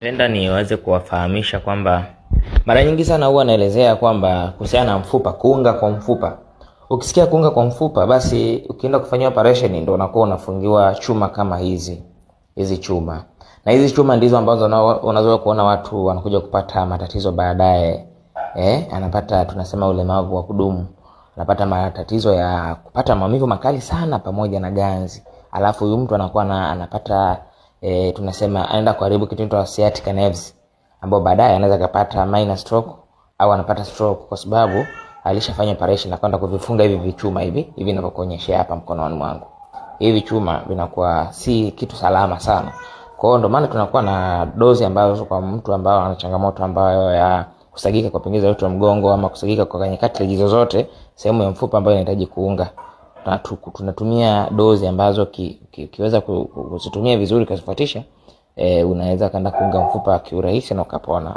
Napenda niweze kuwafahamisha kwamba mara nyingi sana huwa naelezea kwamba kuhusiana na mfupa, kuunga kwa mfupa. Ukisikia kuunga kwa mfupa, basi ukienda kufanyia operation ndio unakuwa unafungiwa chuma kama hizi chuma. Na hizi chuma ndizo ambazo unaweza kuona watu wanakuja kupata matatizo baadaye. Anapata tunasema ulemavu wa kudumu. Anapata matatizo ya kupata maumivu makali sana pamoja na ganzi. Alafu huyu mtu anakuwa anapata tunasema anaenda kuharibu kitu kinaitwa sciatic nerves, ambao baadaye anaweza kupata minor stroke au anapata stroke kwa sababu alishafanya operation na kwenda kuvifunga hivi vichuma hivi ninavyokuonyesha hapa mkononi mwangu. Hivi chuma vinakuwa si kitu salama sana. Kwa hiyo ndio maana tunakuwa na dozi ambazo kwa mtu ambao ana changamoto ambayo ya kusagika kwa pingiza uti wa mgongo ama kusagika kwa kwenye cartilage zozote sehemu ya mfupa ambayo inahitaji kuunga. Tunatumia dozi ambazo kiweza kuzitumia vizuri kuzifuatisha, unaweza kaenda kuunga mfupa kiurahisi na ukapona.